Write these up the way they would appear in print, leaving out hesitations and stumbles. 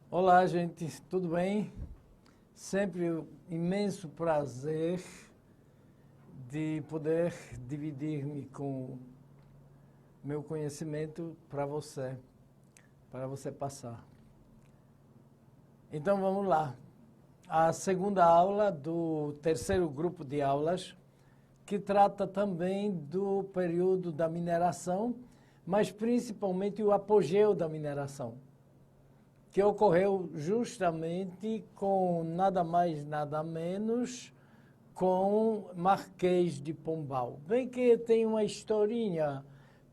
Olá, gente, tudo bem? Sempre um imenso prazer de poder dividir-me com meu conhecimento para você passar. Então vamos lá. A segunda aula do terceiro grupo de aulas, que trata também do período da mineração, mas principalmente o apogeu da mineração, que ocorreu justamente com nada mais, nada menos, com Marquês de Pombal. Bem que tem uma historinha.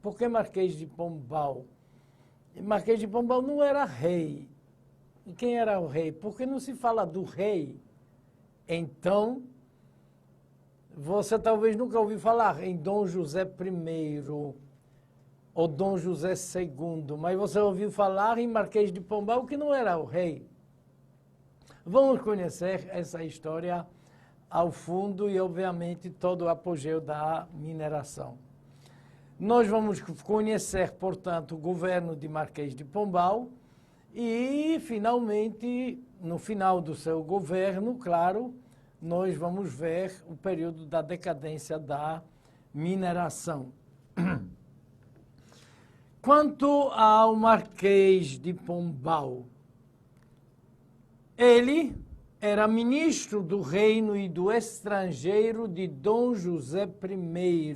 Por que Marquês de Pombal? Marquês de Pombal não era rei. E quem era o rei? Porque não se fala do rei. Então, você talvez nunca ouviu falar em Dom José I ou Dom José II, mas você ouviu falar em Marquês de Pombal, que não era o rei. Vamos conhecer essa história ao fundo e, obviamente, todo o apogeu da mineração. Nós vamos conhecer, portanto, o governo de Marquês de Pombal e, finalmente, no final do seu governo, claro, nós vamos ver o período da decadência da mineração. Quanto ao Marquês de Pombal, ele era ministro do Reino e do Estrangeiro de Dom José I.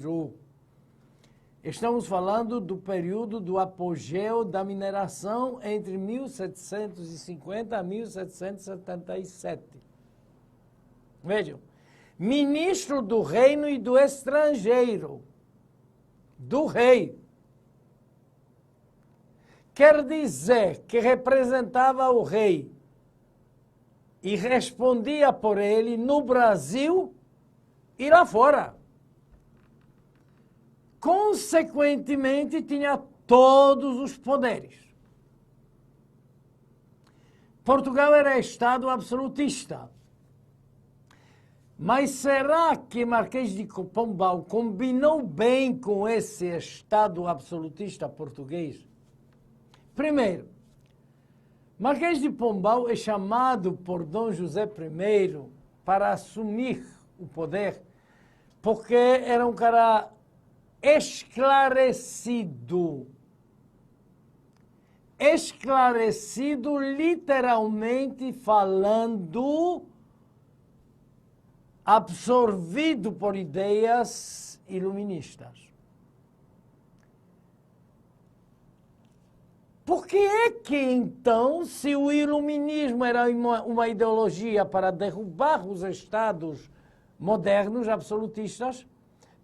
Estamos falando do período do apogeu da mineração entre 1750 a 1777. Vejam, ministro do Reino e do Estrangeiro, do rei. Quer dizer que representava o rei e respondia por ele no Brasil e lá fora. Consequentemente, tinha todos os poderes. Portugal era Estado absolutista. Mas será que Marquês de Pombal combinou bem com esse Estado absolutista português? Primeiro, Marquês de Pombal é chamado por Dom José I para assumir o poder porque era um cara esclarecido. Esclarecido, literalmente falando, absorvido por ideias iluministas. Por que é que, então, se o iluminismo era uma ideologia para derrubar os estados modernos, absolutistas,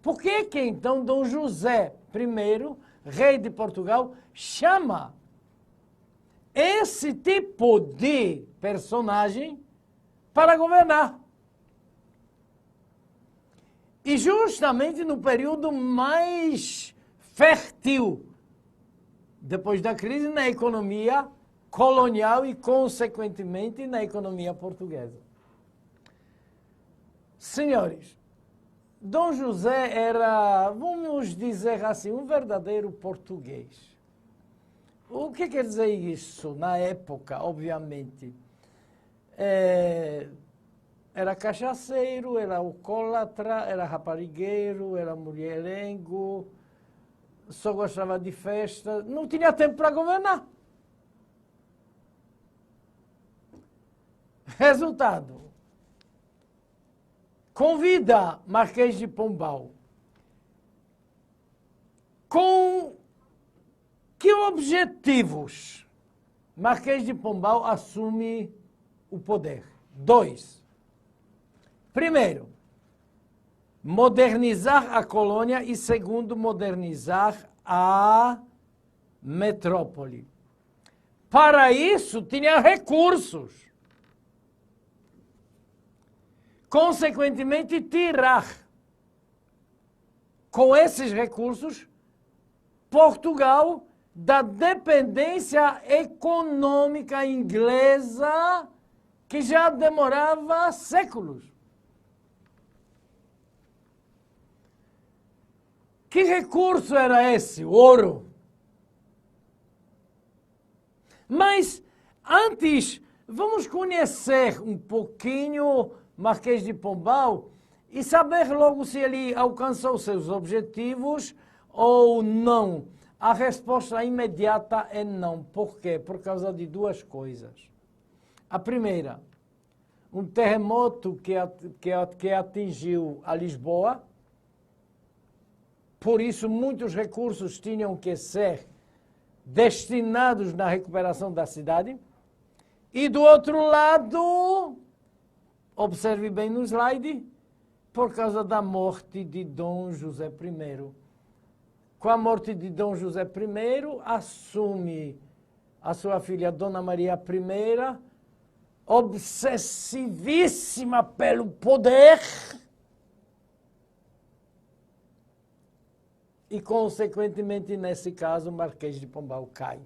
por que é que, então, Dom José I, rei de Portugal, chama esse tipo de personagem para governar? E justamente no período mais fértil, depois da crise, na economia colonial e, consequentemente, na economia portuguesa. Senhores, Dom José era, vamos dizer assim, um verdadeiro português. O que quer dizer isso na época, obviamente? Era cachaceiro, era alcoólatra, era raparigueiro, era mulherengo, só gostava de festa, não tinha tempo para governar. Resultado, convida Marquês de Pombal. Com que objetivos Marquês de Pombal assume o poder? 2. Primeiro, modernizar a colônia e, segundo, modernizar a metrópole. Para isso, tinha recursos. Consequentemente, tirar, com esses recursos, Portugal da dependência econômica inglesa que já demorava séculos. Que recurso era esse? O ouro. Mas Antes, vamos conhecer um pouquinho Marquês de Pombal e saber logo se ele alcançou seus objetivos ou não. A resposta imediata é não. Por quê? Por causa de duas coisas. A primeira, um terremoto que atingiu a Lisboa, por isso muitos recursos tinham que ser destinados na recuperação da cidade. E do outro lado, observe bem no slide, por causa da morte de Dom José I. Com a morte de Dom José I, assume a sua filha Dona Maria I, obsessivíssima pelo poder e, consequentemente, nesse caso, o Marquês de Pombal cai.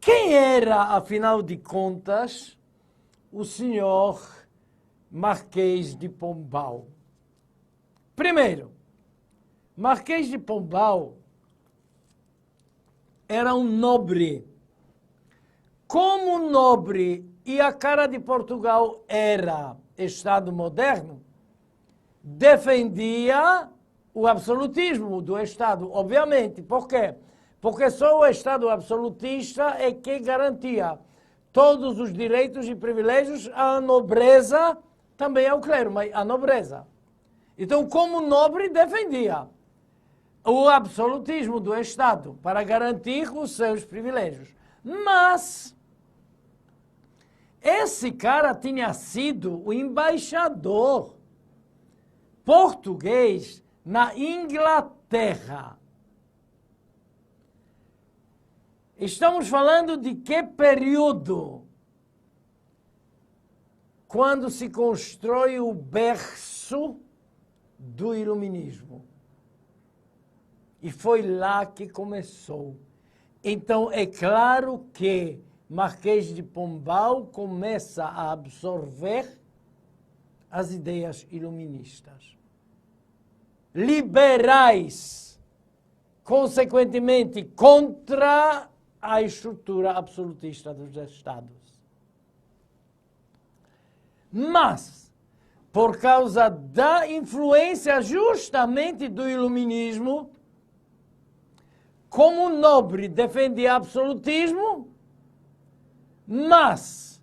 Quem era, afinal de contas, o senhor Marquês de Pombal? Primeiro, Marquês de Pombal era um nobre. Como nobre e a cara de Portugal era Estado moderno, defendia o absolutismo do Estado, obviamente. Por quê? Porque só o Estado absolutista é que garantia todos os direitos e privilégios à nobreza, também ao clero, mas à nobreza. Então, como nobre, defendia o absolutismo do Estado para garantir os seus privilégios. Mas esse cara tinha sido o embaixador português na Inglaterra. Estamos falando de que período? Quando se constrói o berço do Iluminismo. E foi lá que começou. Então, é claro que Marquês de Pombal começa a absorver as ideias iluministas. Liberais, consequentemente, contra a estrutura absolutista dos Estados. Mas, por causa da influência justamente do iluminismo, como nobre defendia absolutismo, mas,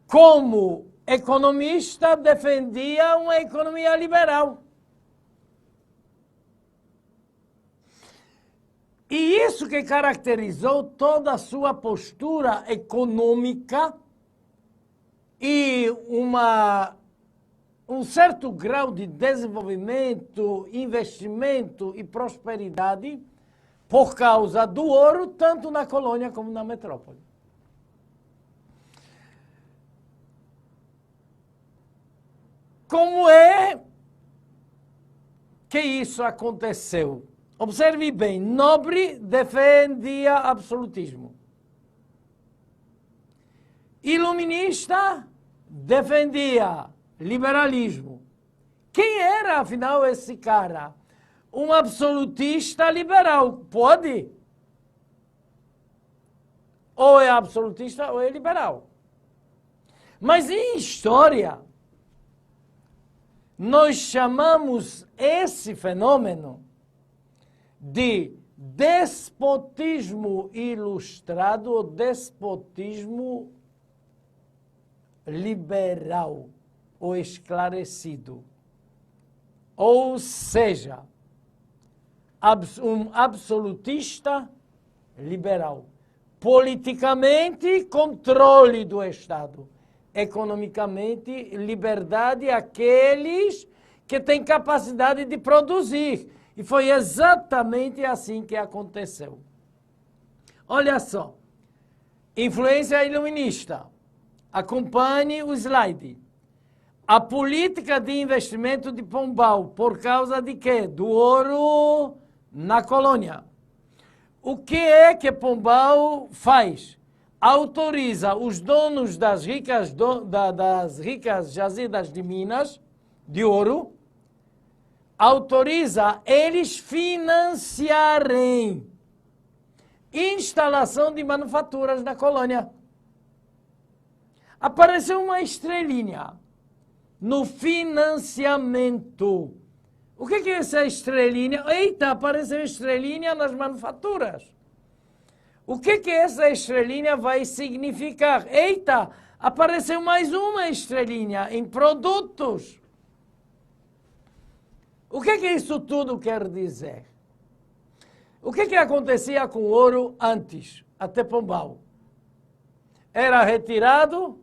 como economista, defendia uma economia liberal. E isso que caracterizou toda a sua postura econômica e um certo grau de desenvolvimento, investimento e prosperidade por causa do ouro, tanto na colônia como na metrópole. Como é que isso aconteceu? Observe bem, nobre defendia absolutismo. Iluminista defendia liberalismo. Quem era, afinal, esse cara? Um absolutista liberal. Pode? Ou é absolutista ou é liberal. Mas em história, nós chamamos esse fenômeno de despotismo ilustrado ou despotismo liberal ou esclarecido. Ou seja, um absolutista liberal. Politicamente, controle do Estado. Economicamente, liberdade àqueles que têm capacidade de produzir. E foi exatamente assim que aconteceu. Olha só, influência iluminista. Acompanhe o slide. A política de investimento de Pombal, por causa de quê? Do ouro na colônia. O que é que Pombal faz? Autoriza os donos das ricas jazidas de minas, de ouro, autoriza eles financiarem instalação de manufaturas na colônia. Apareceu uma estrelinha no financiamento. O que é essa estrelinha? Eita, apareceu estrelinha nas manufaturas. O que essa estrelinha vai significar? Eita, apareceu mais uma estrelinha em produtos. O que isso tudo quer dizer? O que acontecia com o ouro antes, até Pombal? Era retirado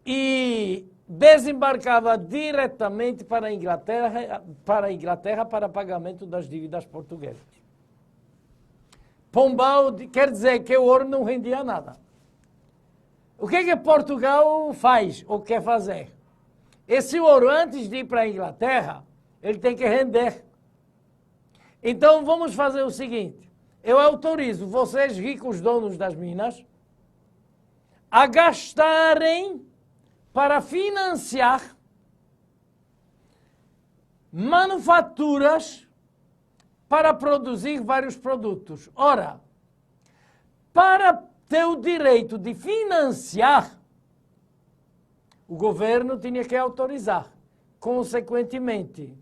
e desembarcava diretamente para a Inglaterra para pagamento das dívidas portuguesas. Pombal quer dizer que o ouro não rendia nada. O que Portugal faz ou quer fazer? Esse ouro, antes de ir para a Inglaterra, ele tem que render. Então vamos fazer o seguinte, eu autorizo vocês, ricos donos das minas, a gastarem para financiar manufaturas para produzir vários produtos. Ora, para ter o direito de financiar, o governo tinha que autorizar. Consequentemente,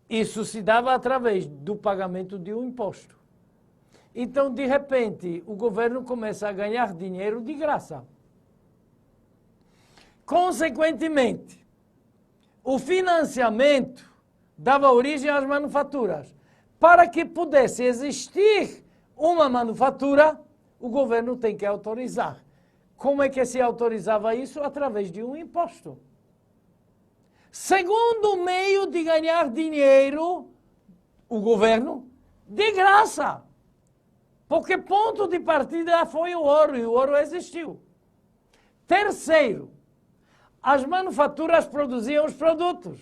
isso se dava através do pagamento de um imposto. Então, de repente, o governo começa a ganhar dinheiro de graça. Consequentemente, o financiamento dava origem às manufaturas. Para que pudesse existir uma manufatura, o governo tem que autorizar. Como é que se autorizava isso? Através de um imposto. Segundo meio de ganhar dinheiro, o governo, de graça. Porque ponto de partida foi o ouro, e o ouro existiu. Terceiro, as manufaturas produziam os produtos.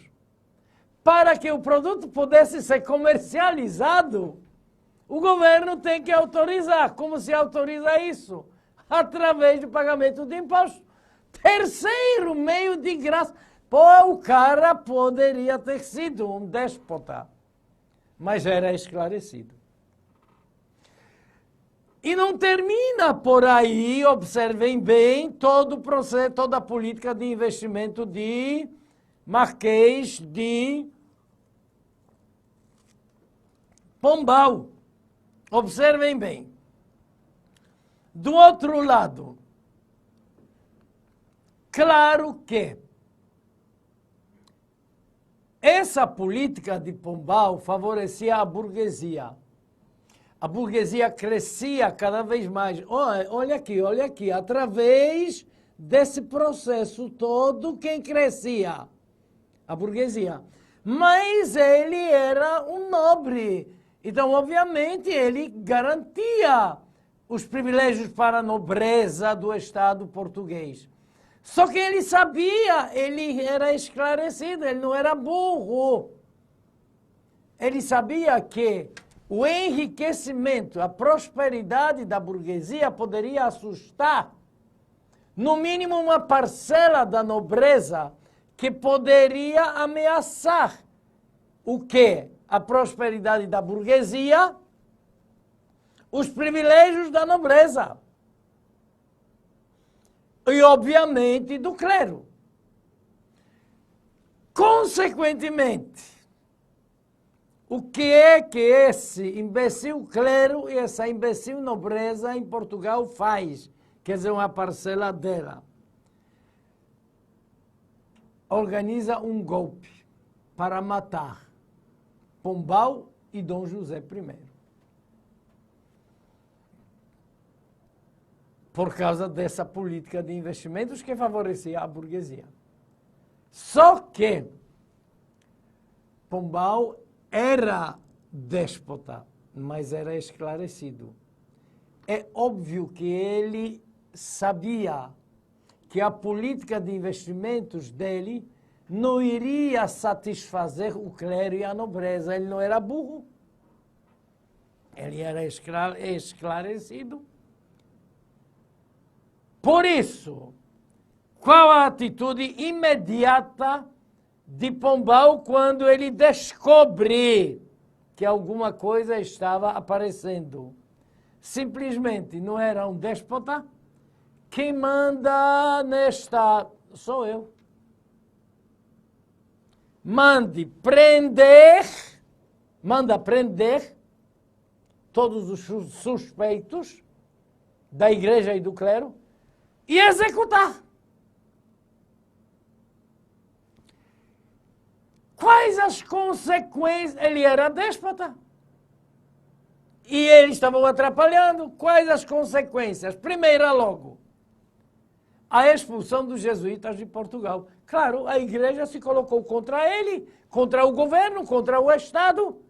Para que o produto pudesse ser comercializado, o governo tem que autorizar. Como se autoriza isso? Através do pagamento de imposto. Terceiro meio de graça. Pô, o cara poderia ter sido um déspota, mas era esclarecido. E não termina por aí, observem bem, todo o processo, toda a política de investimento de Marquês de Pombal. Observem bem. Do outro lado, claro que essa política de Pombal favorecia a burguesia. A burguesia crescia cada vez mais. Olha aqui, através desse processo todo, quem crescia? A burguesia. Mas ele era um nobre. Então, obviamente, ele garantia os privilégios para a nobreza do Estado português. Só que ele sabia, ele era esclarecido, ele não era burro. Ele sabia que o enriquecimento, a prosperidade da burguesia poderia assustar, no mínimo, uma parcela da nobreza que poderia ameaçar o quê? A prosperidade da burguesia, os privilégios da nobreza. E, obviamente, do clero. Consequentemente, o que é que esse imbecil clero e essa imbecil nobreza em Portugal faz? Quer dizer, uma parcela dela. Organiza um golpe para matar Pombal e Dom José I. Por causa dessa política de investimentos que favorecia a burguesia. Só que Pombal era déspota, mas era esclarecido. É óbvio que ele sabia que a política de investimentos dele não iria satisfazer o clero e a nobreza. Ele não era burro. Ele era esclarecido. Por isso, qual a atitude imediata de Pombal quando ele descobre que alguma coisa estava aparecendo. Simplesmente não era um déspota. Quem manda nesta sou eu. Manda prender todos os suspeitos da igreja e do clero e executar. Quais as consequências? Ele era déspota. E eles estavam atrapalhando. Quais as consequências? Primeira logo, a expulsão dos jesuítas de Portugal. Claro, a igreja se colocou contra ele, contra o governo, contra o Estado.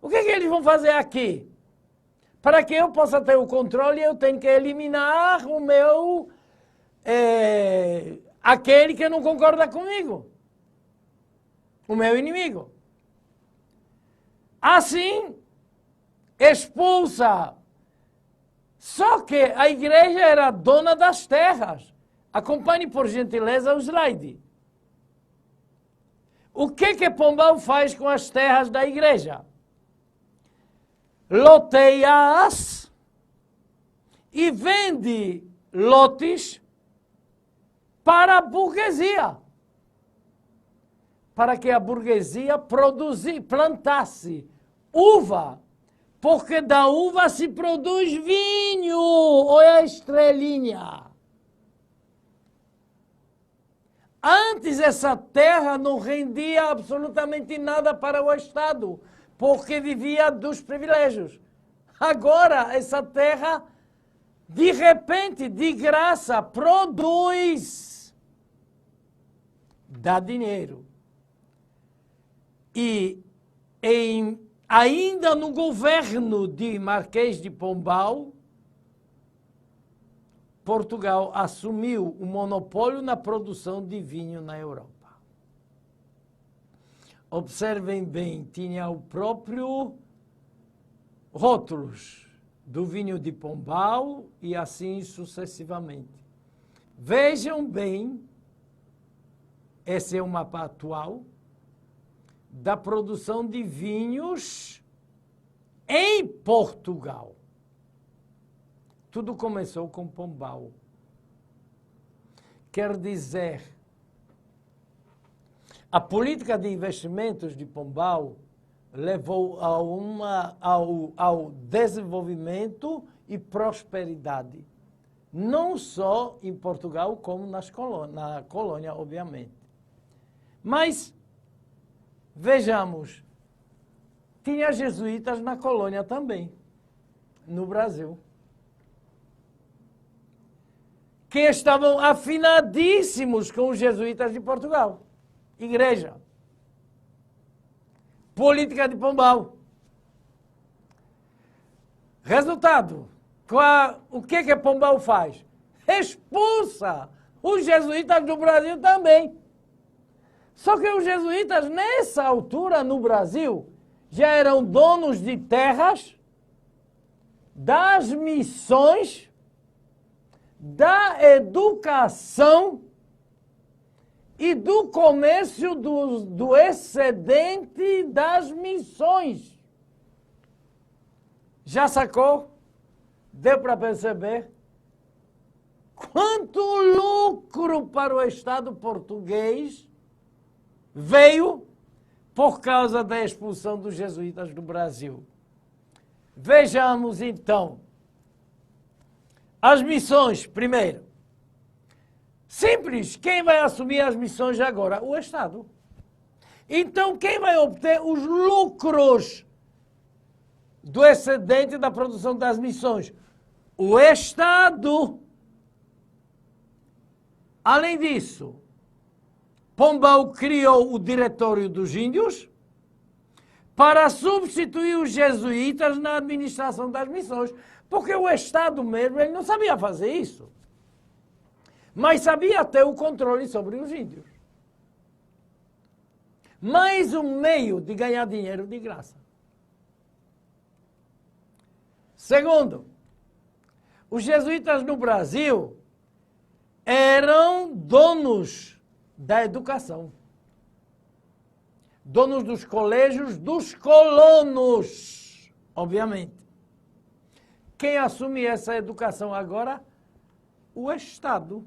O que eles vão fazer aqui? Para que eu possa ter o controle, eu tenho que eliminar o meu... aquele que não concorda comigo. O meu inimigo. Assim, expulsa. Só que a igreja era dona das terras. Acompanhe, por gentileza, o slide. O que Pombal faz com as terras da igreja? Loteia-as e vende lotes para a burguesia. Para que a burguesia plantasse uva, porque da uva se produz vinho. Olha a estrelinha. Antes essa terra não rendia absolutamente nada para o Estado, porque vivia dos privilégios. Agora essa terra, de repente, de graça, produz, dá dinheiro. E ainda no governo de Marquês de Pombal, Portugal assumiu o monopólio na produção de vinho na Europa. Observem bem, tinha o próprio rótulos do vinho de Pombal e assim sucessivamente. Vejam bem, esse é o mapa atual da produção de vinhos em Portugal. Tudo começou com Pombal. Quer dizer, a política de investimentos de Pombal levou ao desenvolvimento e prosperidade, não só em Portugal, como na colônia, obviamente. Mas, vejamos, tinha jesuítas na colônia também, no Brasil, que estavam afinadíssimos com os jesuítas de Portugal. Igreja. Política de Pombal. Resultado, o que Pombal faz? Expulsa os jesuítas do Brasil também. Só que os jesuítas, nessa altura, no Brasil, já eram donos de terras, das missões, da educação e do comércio do excedente das missões. Já sacou? Deu para perceber? Quanto lucro para o Estado português veio por causa da expulsão dos jesuítas do Brasil. Vejamos, então, as missões, primeiro. Simples, quem vai assumir as missões agora? O Estado. Então, quem vai obter os lucros do excedente da produção das missões? O Estado. Além disso, Pombal criou o Diretório dos Índios para substituir os jesuítas na administração das missões, porque o Estado mesmo ele não sabia fazer isso, mas sabia ter o controle sobre os índios. Mais um meio de ganhar dinheiro de graça. Segundo, os jesuítas no Brasil eram donos da educação, donos dos colégios dos colonos, obviamente. Quem assume essa educação agora? O Estado.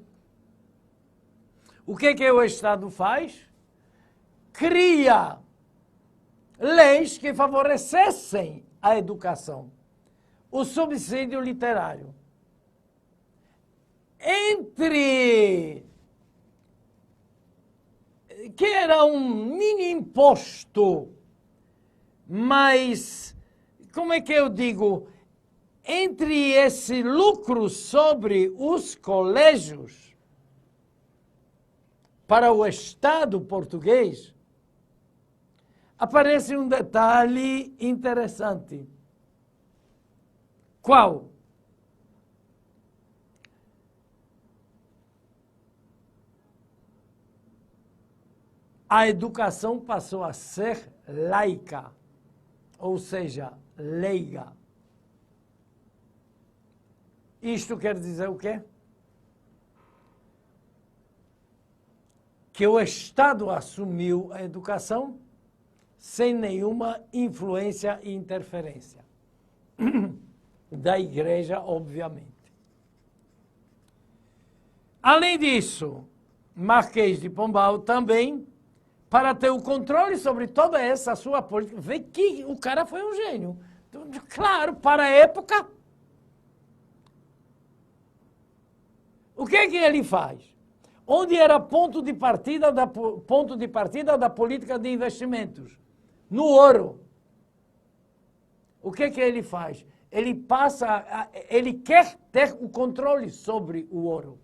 O que o Estado faz? Cria leis que favorecessem a educação. O subsídio literário. Que era um mini imposto, mas, como é que eu digo, entre esse lucro sobre os colégios para o Estado português, aparece um detalhe interessante. Qual? A educação passou a ser laica, ou seja, leiga. Isto quer dizer o quê? Que o Estado assumiu a educação sem nenhuma influência e interferência da Igreja, obviamente. Além disso, Marquês de Pombal também, para ter o controle sobre toda essa sua política, vê que o cara foi um gênio. Claro, para a época, o que ele faz? Onde era ponto de partida da política de investimentos? No ouro. O que ele faz? Ele quer ter o controle sobre o ouro.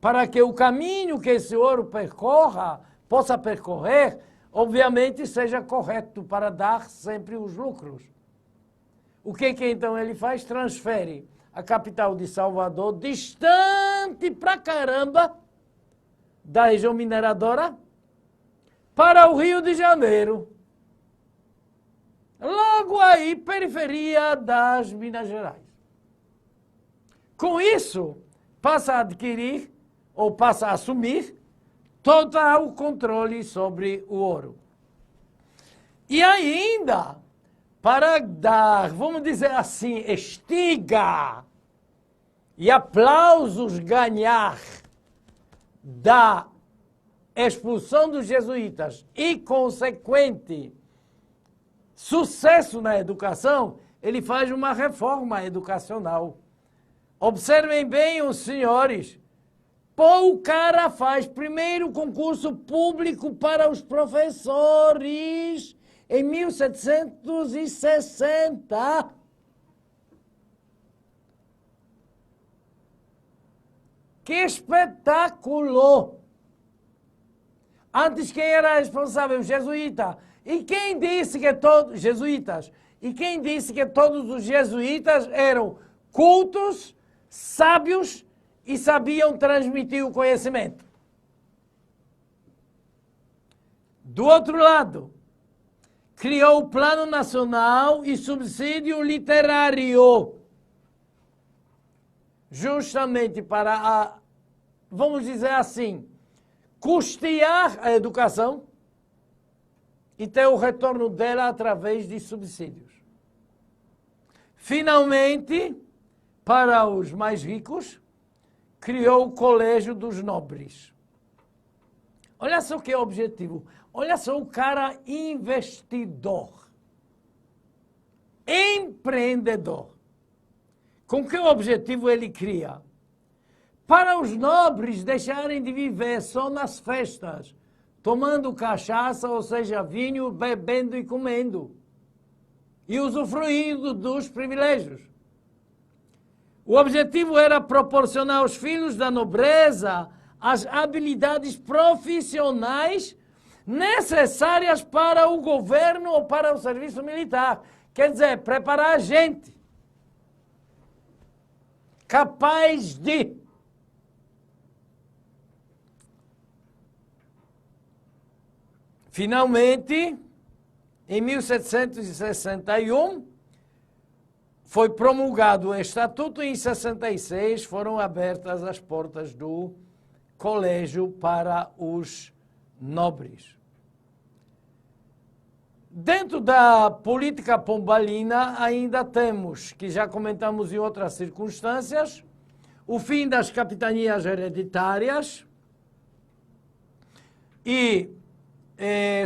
Para que o caminho que esse ouro possa percorrer, obviamente seja correto para dar sempre os lucros. O que então ele faz? Transfere a capital de Salvador, distante pra caramba da região mineradora, para o Rio de Janeiro. Logo aí, periferia das Minas Gerais. Com isso, passa a adquirir, ou passa a assumir, total controle sobre o ouro. E ainda, para dar, vamos dizer assim, estiga e aplausos ganhar da expulsão dos jesuítas e consequente sucesso na educação, ele faz uma reforma educacional. Observem bem os senhores. O cara faz primeiro concurso público para os professores em 1760. Que espetáculo! Antes quem era responsável? Jesuíta. E quem disse que todos jesuítas? E quem disse que todos os jesuítas eram cultos, sábios e sabiam transmitir o conhecimento? Do outro lado, criou o Plano Nacional e Subsídio Literário, justamente para, vamos dizer assim, custear a educação e ter o retorno dela através de subsídios. Finalmente, para os mais ricos, criou o Colégio dos Nobres. Olha só que objetivo. Olha só o cara investidor, empreendedor. Com que objetivo ele cria? Para os nobres deixarem de viver só nas festas, tomando cachaça, ou seja, vinho, bebendo e comendo, e usufruindo dos privilégios. O objetivo era proporcionar aos filhos da nobreza as habilidades profissionais necessárias para o governo ou para o serviço militar. Quer dizer, preparar a gente capaz de finalmente, em 1761, foi promulgado o Estatuto e em 66 foram abertas as portas do colégio para os nobres. Dentro da política pombalina ainda temos, que já comentamos em outras circunstâncias, o fim das capitanias hereditárias e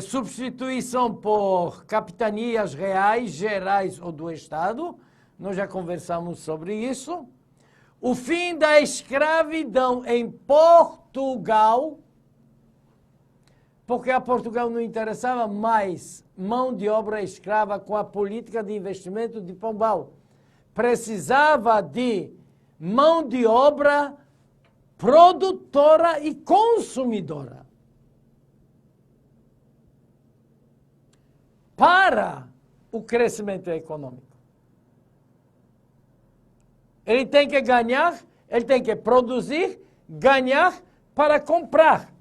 substituição por capitanias reais, gerais ou do Estado. Nós já conversamos sobre isso. O fim da escravidão em Portugal, porque a Portugal não interessava mais mão de obra escrava com a política de investimento de Pombal. Precisava de mão de obra produtora e consumidora. Para o crescimento econômico. Ele tem que ganhar, ele tem que produzir, ganhar para comprar.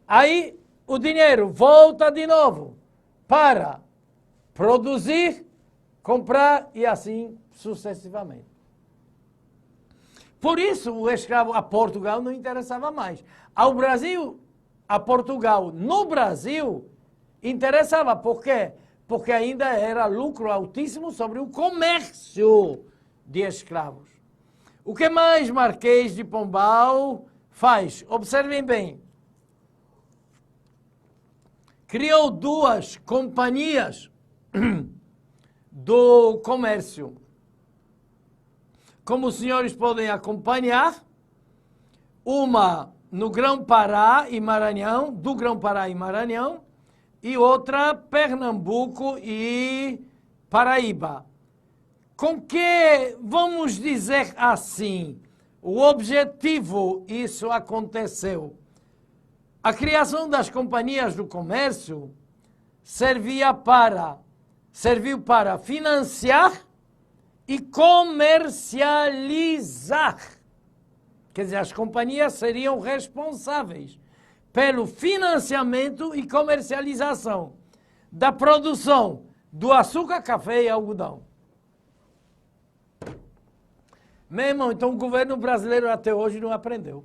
Aí o dinheiro volta de novo para produzir, comprar e assim sucessivamente. Por isso o escravo a Portugal não interessava mais. Ao Brasil, a Portugal, no Brasil, interessava. Por quê? Porque ainda era lucro altíssimo sobre o comércio de escravos. O que mais Marquês de Pombal faz? Observem bem. Criou duas companhias do comércio. Como os senhores podem acompanhar, uma no Grão-Pará e Maranhão, do Grão-Pará e Maranhão, e outra Pernambuco e Paraíba. Com que, vamos dizer assim, o objetivo isso aconteceu? A criação das companhias do comércio serviu para financiar e comercializar. Quer dizer, as companhias seriam responsáveis pelo financiamento e comercialização da produção do açúcar, café e algodão. Meu irmão, então o governo brasileiro até hoje não aprendeu.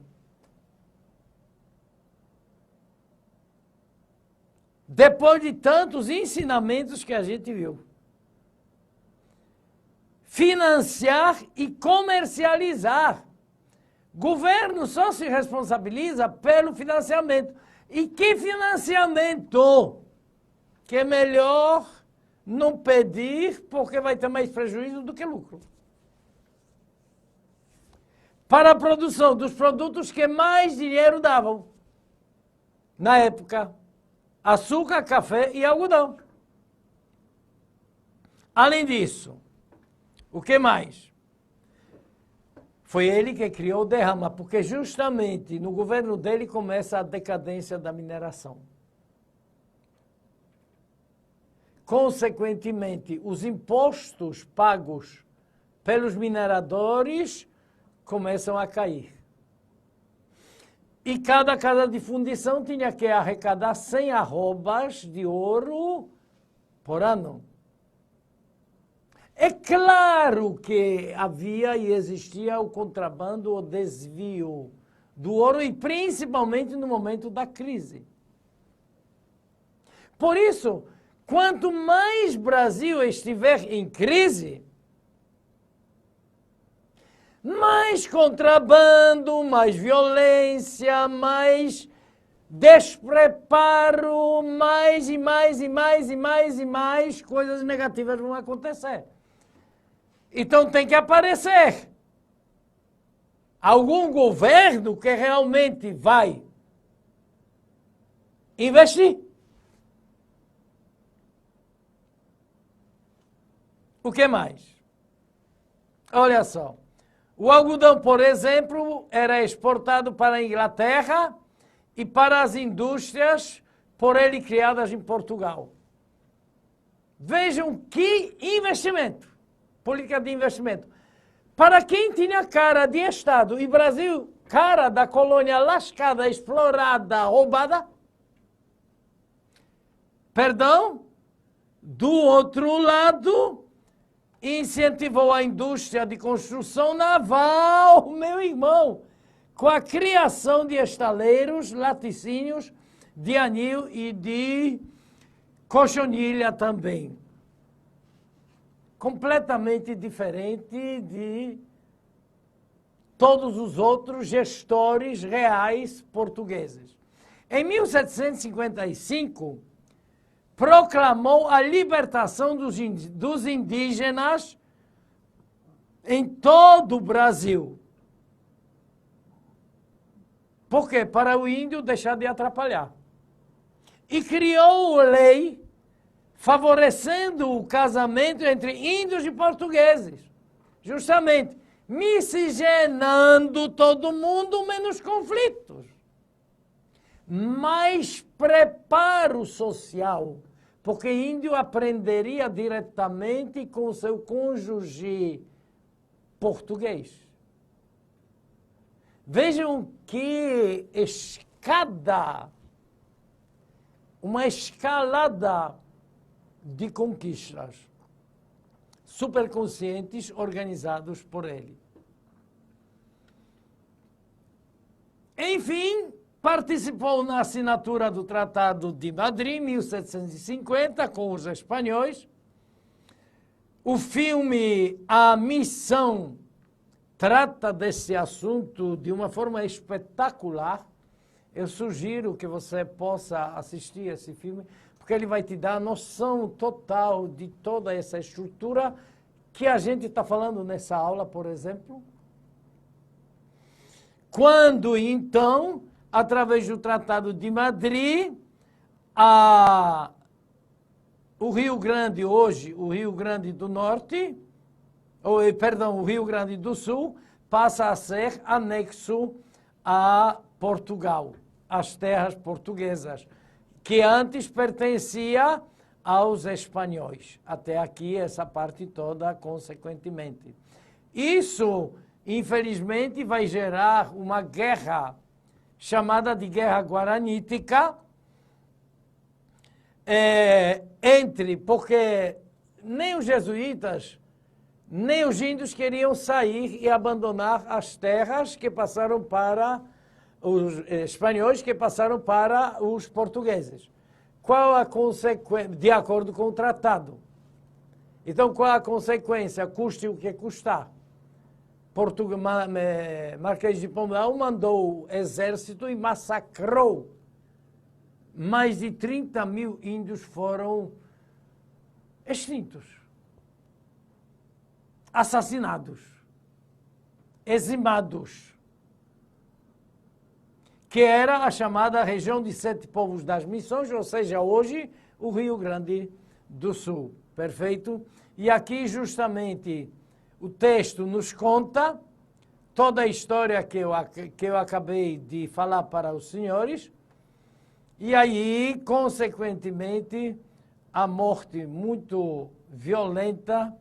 Depois de tantos ensinamentos que a gente viu. Financiar e comercializar. Governo só se responsabiliza pelo financiamento. E que financiamento? Que é melhor não pedir porque vai ter mais prejuízo do que lucro. Para a produção dos produtos que mais dinheiro davam. Na época, açúcar, café e algodão. Além disso, o que mais? Foi ele que criou o derrama, porque justamente no governo dele começa a decadência da mineração. Consequentemente, os impostos pagos pelos mineradores começam a cair. E cada casa de fundição tinha que arrecadar 100 arrobas de ouro por ano. É claro que havia e existia o contrabando, o desvio do ouro, e principalmente no momento da crise. Por isso, quanto mais Brasil estiver em crise, mais contrabando, mais violência, mais despreparo, mais e mais e mais e mais e mais coisas negativas vão acontecer. Então tem que aparecer algum governo que realmente vai investir. O que mais? Olha só. O algodão, por exemplo, era exportado para a Inglaterra e para as indústrias por ele criadas em Portugal. Vejam que investimento, política de investimento. Para quem tinha cara de Estado e Brasil, cara da colônia lascada, explorada, roubada, perdão, do outro lado, incentivou a indústria de construção naval, meu irmão, com a criação de estaleiros, laticínios de anil e de cochonilha também. Completamente diferente de todos os outros gestores reais portugueses. Em 1755, proclamou a libertação dos indígenas em todo o Brasil. Por quê? Para o índio deixar de atrapalhar. E criou lei favorecendo o casamento entre índios e portugueses. Justamente, miscigenando todo mundo, menos conflitos. Mais preparo social, porque índio aprenderia diretamente com seu cônjuge português. Vejam que uma escalada de conquistas superconscientes organizados por ele. Enfim, participou na assinatura do Tratado de Madrid, em 1750, com os espanhóis. O filme A Missão trata desse assunto de uma forma espetacular. Eu sugiro que você possa assistir esse filme, porque ele vai te dar a noção total de toda essa estrutura que a gente está falando nessa aula, por exemplo. Quando, então, através do Tratado de Madrid, o Rio Grande hoje, o Rio Grande do Norte, o Rio Grande do Sul, passa a ser anexo a Portugal, às terras portuguesas, que antes pertencia aos espanhóis. Até aqui, essa parte toda, consequentemente. Isso, infelizmente, vai gerar uma guerra chamada de Guerra Guaranítica, porque nem os jesuítas, nem os índios queriam sair e abandonar as terras que passaram para os espanhóis, que passaram para os portugueses. Qual a consequência? De acordo com o tratado. Então, qual a consequência? Custe o que custar. Marquês de Pombal mandou exército e massacrou. Mais de 30 mil índios foram extintos, assassinados, eximados, que era a chamada região de Sete Povos das Missões, ou seja, hoje o Rio Grande do Sul. Perfeito? E aqui justamente o texto nos conta toda a história que eu acabei de falar para os senhores, e aí, consequentemente, a morte muito violenta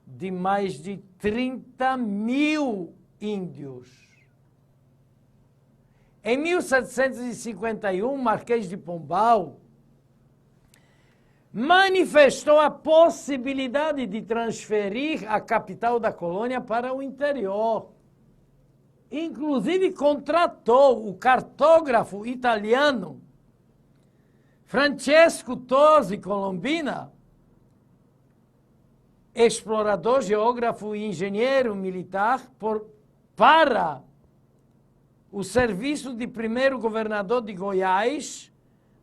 de mais de 30 mil índios. Em 1751, Marquês de Pombal manifestou a possibilidade de transferir a capital da colônia para o interior. Inclusive, contratou o cartógrafo italiano Francesco Tosi Colombina, explorador, geógrafo e engenheiro militar, para o serviço de primeiro governador de Goiás,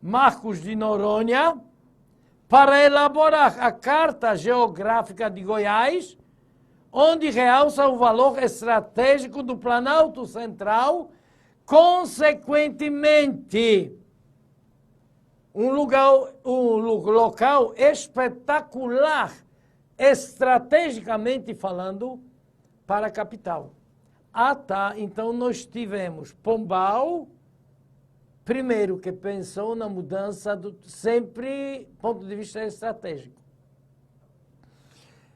Marcos de Noronha, para elaborar a Carta Geográfica de Goiás, onde realça o valor estratégico do Planalto Central, consequentemente, um local espetacular, estrategicamente falando, para a capital. Então nós tivemos Pombal, primeiro que pensou na mudança sempre ponto de vista estratégico.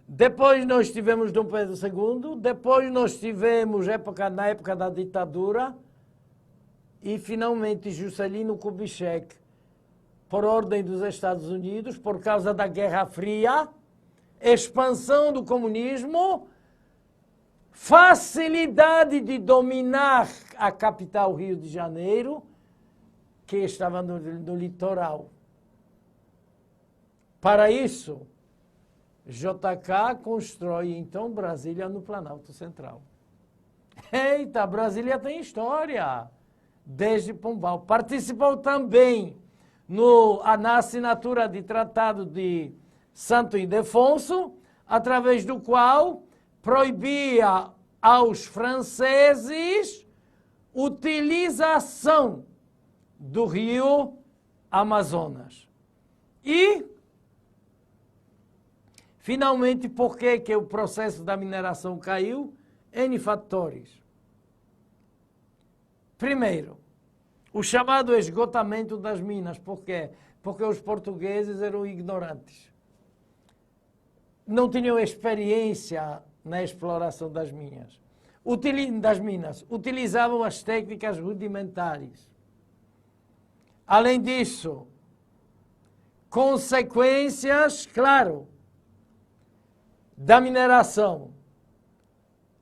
Depois nós tivemos Dom Pedro II, depois nós tivemos na época da ditadura, e finalmente Juscelino Kubitschek, por ordem dos Estados Unidos, por causa da Guerra Fria, expansão do comunismo, facilidade de dominar a capital Rio de Janeiro, que estava no litoral. Para isso, JK constrói, então, Brasília no Planalto Central. Eita, Brasília tem história, desde Pombal. Participou também na assinatura de Tratado de Santo Ildefonso, através do qual proibia aos franceses utilização do rio Amazonas. E, finalmente, por que o processo da mineração caiu? N fatores. Primeiro, o chamado esgotamento das minas. Por quê? Porque os portugueses eram ignorantes. Não tinham experiência na exploração das minas. Utilizavam as técnicas rudimentares. Além disso, consequências, claro, da mineração.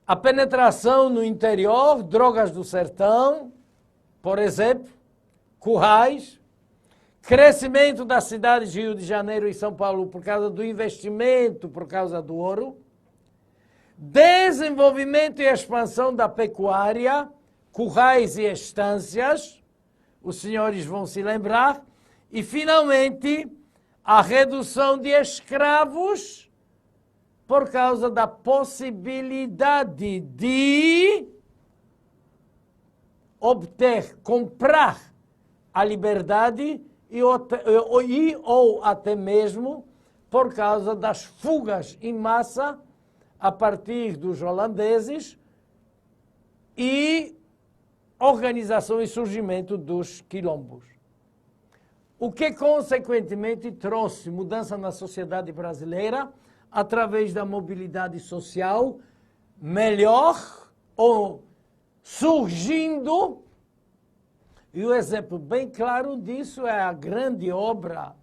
A penetração no interior, drogas do sertão, por exemplo, currais, crescimento das cidades de Rio de Janeiro e São Paulo por causa do investimento, por causa do ouro, desenvolvimento e expansão da pecuária, currais e estâncias, os senhores vão se lembrar, e, finalmente, a redução de escravos por causa da possibilidade de comprar a liberdade ou até mesmo por causa das fugas em massa a partir dos holandeses e organização e surgimento dos quilombos. O que, consequentemente, trouxe mudança na sociedade brasileira através da mobilidade social melhor ou surgindo. E o exemplo bem claro disso é a grande obra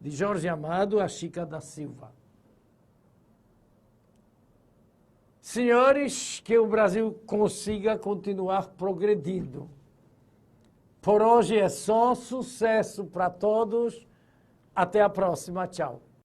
de Jorge Amado, A Chica da Silva. Senhores, que o Brasil consiga continuar progredindo. Por hoje é só sucesso para todos. Até a próxima. Tchau.